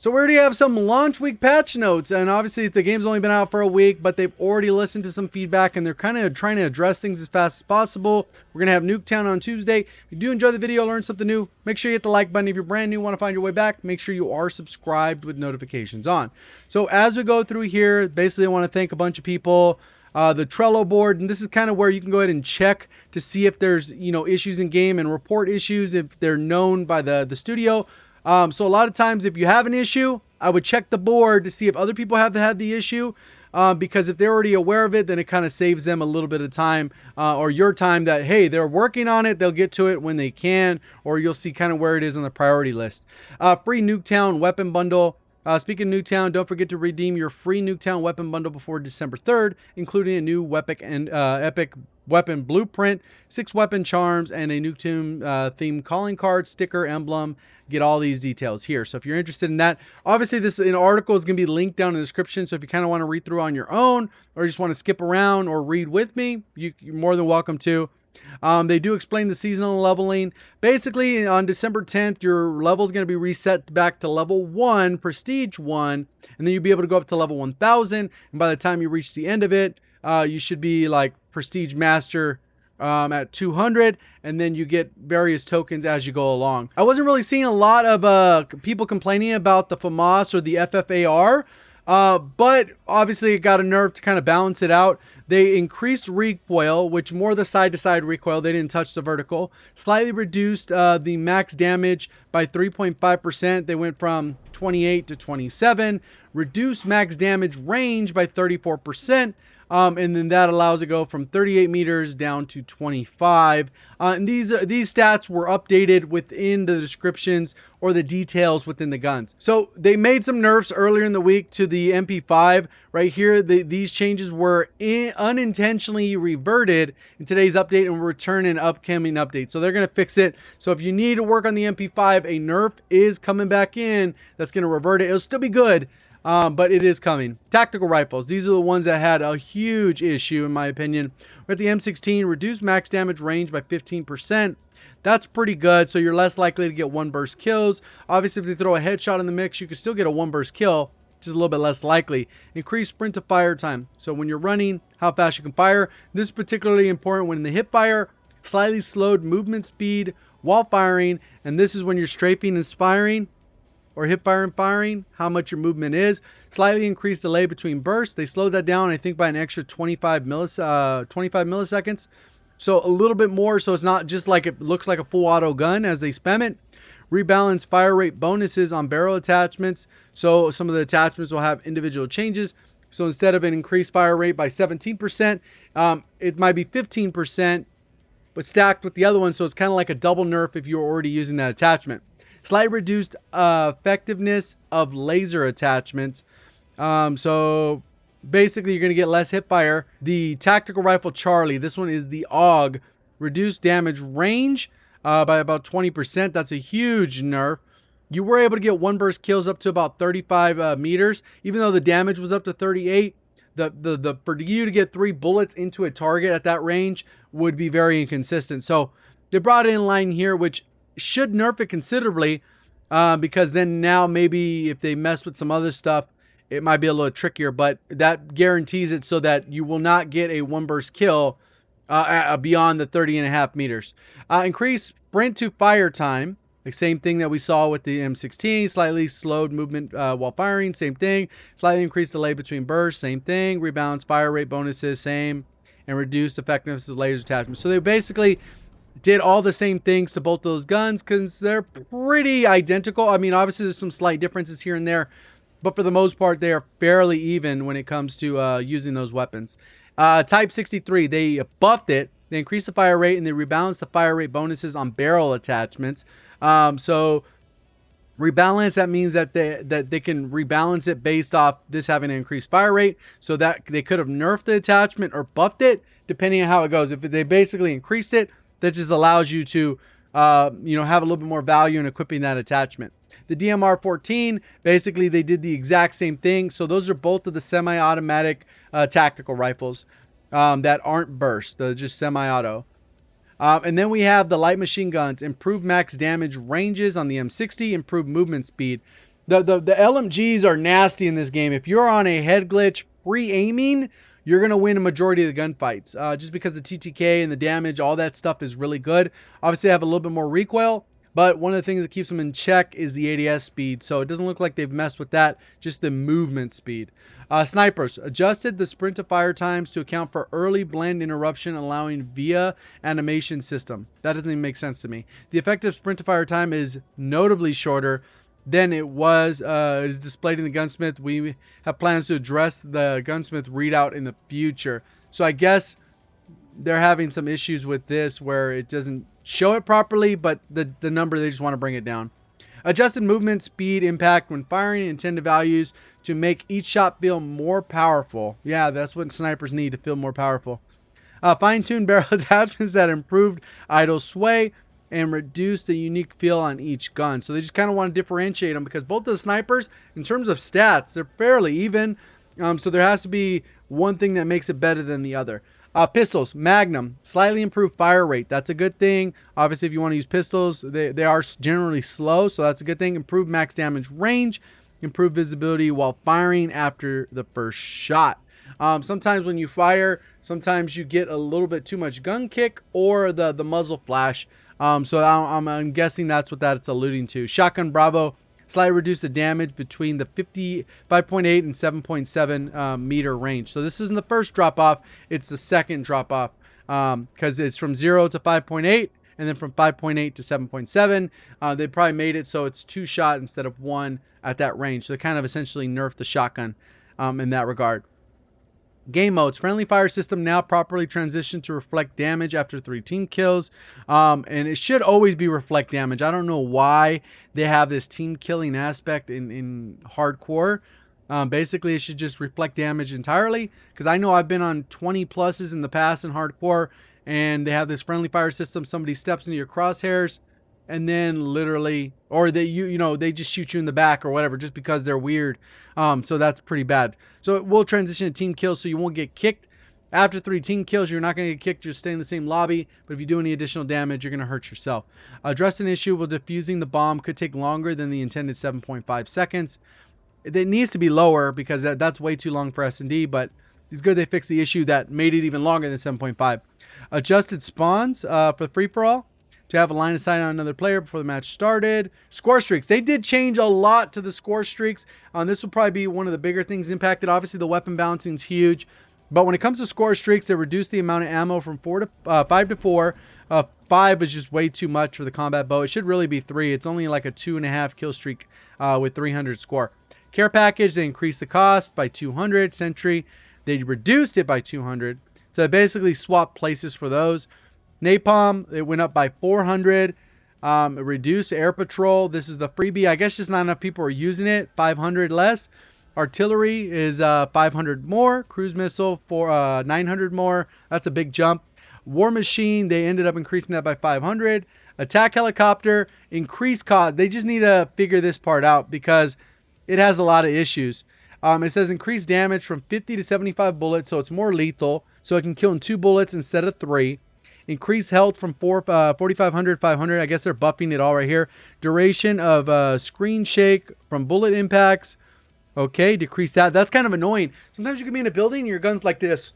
So we already have some launch week patch notes, and obviously the game's only been out for a week, but they've already listened to some feedback and they're kind of trying to address things as fast as possible. We're going to have Nuketown on Tuesday. If you do enjoy the video, learn something new, make sure you hit the like button. If you're brand new, want to find your way back, make sure you are subscribed with notifications on. So as we go through here, basically I want to thank a bunch of people. The Trello board, and this is kind of where you can go ahead and check to see if there's, issues in game and report issues if they're known by the studio. So a lot of times if you have an issue, I would check the board to see if other people have had the issue, because if they're already aware of it, then it kind of saves them a little bit of time, or your time that, hey, they're working on it, they'll get to it when they can, or you'll see kind of where it is on the priority list. Free Nuketown weapon bundle. Speaking of Nuketown, don't forget to redeem your free Nuketown weapon bundle before December 3rd, including a new epic weapon blueprint, 6 weapon charms, and a Nuketown themed calling card, sticker, emblem. Get all these details here. So if you're interested in that, obviously this article is going to be linked down in the description. So if you kind of want to read through on your own, or just want to skip around or read with me, you're more than welcome to. They do explain the seasonal leveling. Basically, on December 10th, your level is going to be reset back to level 1, Prestige 1, and then you'll be able to go up to level 1000. And by the time you reach the end of it, you should be like Prestige Master at 200, and then you get various tokens as you go along. I wasn't really seeing a lot of people complaining about the FAMAS or the FFAR, but obviously it got a nerf to kind of balance it out. They increased recoil, which more the side-to-side recoil. They didn't touch the vertical. Slightly reduced the max damage by 3.5%. They went from 28 to 27. Reduced max damage range by 34%. And then that allows it to go from 38 meters down to 25. And these stats were updated within the descriptions or the details within the guns. So they made some nerfs earlier in the week to the MP5. Right here, these changes were unintentionally reverted in today's update and will return in upcoming updates. So they're going to fix it. So if you need to work on the MP5, a nerf is coming back in that's going to revert it. It'll still be good. But it is coming. Tactical rifles. These are the ones that had a huge issue, in my opinion. With the M16, reduced max damage range by 15%. That's pretty good, so you're less likely to get one burst kills. Obviously, if they throw a headshot in the mix, you can still get a one burst kill, just a little bit less likely. Increase sprint to fire time. So when you're running, how fast you can fire. This is particularly important when in the hip fire. Slightly slowed movement speed while firing, and this is when you're strafing and firing, or hip fire and firing, how much your movement is. Slightly increased delay between bursts. They slowed that down, I think, by an extra 25 milliseconds. So a little bit more, so it's not just like it looks like a full auto gun as they spam it. Rebalance fire rate bonuses on barrel attachments. So some of the attachments will have individual changes. So instead of an increased fire rate by 17%, it might be 15%, but stacked with the other one. So it's kind of like a double nerf if you're already using that attachment. Slightly reduced effectiveness of laser attachments. So basically you're going to get less hip fire. The tactical rifle Charlie, this one is the AUG, reduced damage range by about 20%. That's a huge nerf. You were able to get one burst kills up to about 35 meters, even though the damage was up to 38. For you to get 3 bullets into a target at that range would be very inconsistent. So they brought it in line here, which should nerf it considerably, because then now maybe if they mess with some other stuff, it might be a little trickier, but that guarantees it so that you will not get a one burst kill beyond the 30.5 meters. Increase sprint to fire time, the same thing that we saw with the M16. Slightly slowed movement while firing, same thing. Slightly increased delay between bursts, same thing. Rebalance fire rate bonuses, same. And reduced effectiveness of laser attachments. So they basically did all the same things to both those guns because they're pretty identical. I mean, obviously there's some slight differences here and there, but for the most part, they are fairly even when it comes to using those weapons. Type 63, they buffed it. They increased the fire rate and they rebalanced the fire rate bonuses on barrel attachments. So rebalance, that means that they can rebalance it based off this having an increased fire rate, so that they could have nerfed the attachment or buffed it depending on how it goes. If they basically increased it, that just allows you to have a little bit more value in equipping that attachment. The DMR 14, basically they did the exact same thing. So those are both of the semi-automatic tactical rifles that aren't burst. They're just semi-auto. And then we have the light machine guns. Improved max damage ranges on the M60. Improved movement speed. The LMGs are nasty in this game. If you're on a head glitch pre-aiming, you're going to win a majority of the gunfights. Just because the TTK and the damage, all that stuff is really good. Obviously, they have a little bit more recoil, but one of the things that keeps them in check is the ADS speed. So it doesn't look like they've messed with that, just the movement speed. Snipers adjusted the sprint to fire times to account for early blend interruption, allowing via animation system. That doesn't even make sense to me. The effective sprint to fire time is notably shorter than it was is displayed in the gunsmith. We have plans to address the gunsmith readout in the future. So I guess they're having some issues with this where it doesn't show it properly, but the number, they just want to bring it down. Adjusted movement, speed, impact when firing, intended values to make each shot feel more powerful. Yeah, that's what snipers need to feel more powerful. Fine-tuned barrel attachments that improved idle sway and reduce the unique feel on each gun. So they just kind of want to differentiate them because both the snipers, in terms of stats, they're fairly even. So there has to be one thing that makes it better than the other. Pistols, Magnum, slightly improved fire rate. That's a good thing. Obviously, if you want to use pistols, they are generally slow, so that's a good thing. Improved max damage range, improved visibility while firing after the first shot. Sometimes when you fire, sometimes you get a little bit too much gun kick or the muzzle flash. So I'm guessing that's what that's alluding to. Shotgun Bravo, slightly reduce the damage between the 5.8 and 7.7 meter range. So this isn't the first drop off, it's the second drop off because it's from 0 to 5.8 and then from 5.8 to 7.7. They probably made it so it's 2 shot instead of 1 at that range. So they kind of essentially nerfed the shotgun in that regard. Game modes. Friendly fire system now properly transitioned to reflect damage after 3 team kills. And it should always be reflect damage. I don't know why they have this team killing aspect in hardcore. Basically, it should just reflect damage entirely. Because I know I've been on 20 pluses in the past in hardcore. And they have this friendly fire system. Somebody steps into your crosshairs. And then literally, or they just shoot you in the back or whatever just because they're weird. So that's pretty bad. So it will transition to team kills so you won't get kicked. After 3 team kills, you're not going to get kicked. Just stay in the same lobby. But if you do any additional damage, you're going to hurt yourself. Address an issue with defusing the bomb could take longer than the intended 7.5 seconds. It needs to be lower because that's way too long for S&D. But it's good they fixed the issue that made it even longer than 7.5. Adjusted spawns for free-for-all to have a line of sight on another player before the match started. Score streaks. They did change a lot to the score streaks. This will probably be one of the bigger things impacted. Obviously, the weapon balancing is huge. But when it comes to score streaks, they reduced the amount of ammo from 5 to 4. 5 is just way too much for the combat bow. It should really be 3. It's only like a 2.5 kill streak with 300 score. Care package, they increased the cost by 200. Sentry, they reduced it by 200. So they basically swapped places for those. Napalm, it went up by 400. Reduced air patrol. This is the freebie. I guess just not enough people are using it. 500 less. Artillery is 500 more. Cruise missile for 900 more. That's a big jump. War machine, they ended up increasing that by 500. Attack helicopter, increased cost. They just need to figure this part out because it has a lot of issues. It says increased damage from 50 to 75 bullets, so it's more lethal. So it can kill in 2 bullets instead of 3. Increased health from 4,500, 500. I guess they're buffing it all right here. Duration of screen shake from bullet impacts. Okay, decrease that. That's kind of annoying. Sometimes you can be in a building and your gun's like this.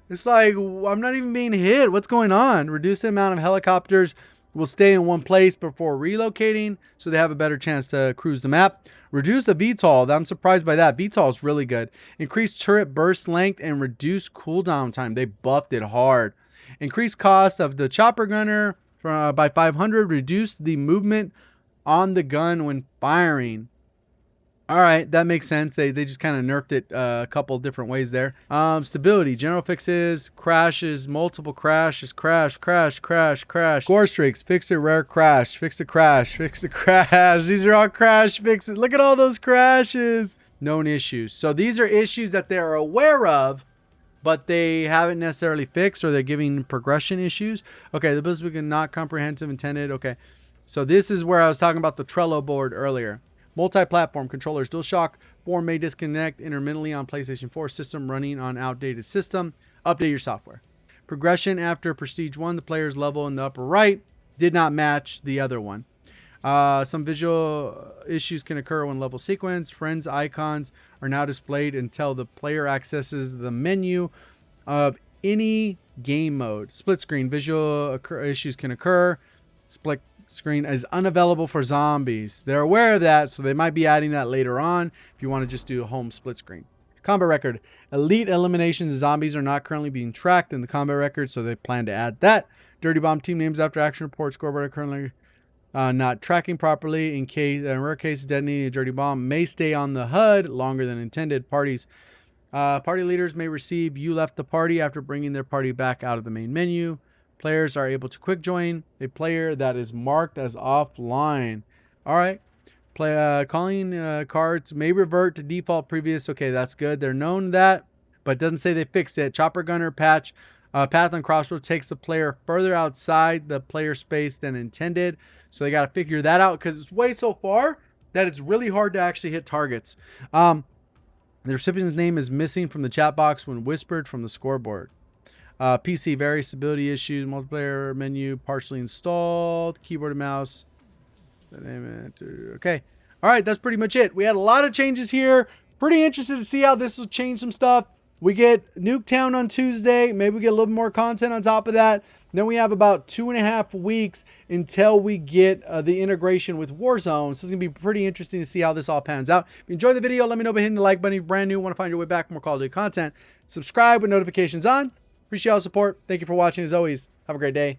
It's like, I'm not even being hit. What's going on? Reduce the amount of helicopters will stay in one place before relocating, so they have a better chance to cruise the map. Reduce the VTOL. I'm surprised by that. VTOL is really good. Increase turret burst length and reduce cooldown time. They buffed it hard. Increased cost of the chopper gunner by 500. Reduce the movement on the gun when firing. All right, that makes sense. They just kind of nerfed it a couple different ways there. Stability, general fixes, crashes, multiple crashes, crash. Score streaks, fix a rare crash, fix a crash. These are all crash fixes. Look at all those crashes. Known issues. So these are issues that they're aware of, but they haven't necessarily fixed, or they're giving progression issues. Okay, the business weekend not comprehensive intended. Okay, so this is where I was talking about the Trello board earlier. Multi-platform controllers, DualShock 4 may disconnect intermittently on PlayStation 4 system running on outdated system. Update your software. Progression after Prestige 1, the player's level in the upper right did not match the other one. Some visual issues can occur when level sequence. Friends icons are now displayed until the player accesses the menu of any game mode. Split screen visual issues can occur. Split screen is unavailable for zombies. They're aware of that, so they might be adding that later on if you want to just do a home split screen. Combat record. Elite eliminations of zombies are not currently being tracked in the combat record, so they plan to add that. Dirty Bomb team names after action report scoreboard are currently not tracking properly. In rare cases, detonating a dirty bomb may stay on the HUD longer than intended. Party leaders may receive "you left the party" after bringing their party back out of the main menu. Players are able to quick join a player that is marked as offline. All right. Calling cards may revert to default previous. Okay, that's good. They're known that, but it doesn't say they fixed it. Chopper gunner path on crossroad takes the player further outside the player space than intended. So they got to figure that out because it's way so far that it's really hard to actually hit targets. The recipient's name is missing from the chat box when whispered from the scoreboard. PC, various stability issues, multiplayer menu partially installed, keyboard and mouse. Okay. All right, that's pretty much it. We had a lot of changes here. Pretty interested to see how this will change some stuff. We get Nuketown on Tuesday. Maybe we get a little more content on top of that. Then we have about 2.5 weeks until we get the integration with Warzone. So it's going to be pretty interesting to see how this all pans out. If you enjoyed the video, let me know by hitting the like button. If you're brand new, want to find your way back for more quality content. Subscribe with notifications on. Appreciate all the support. Thank you for watching as always. Have a great day.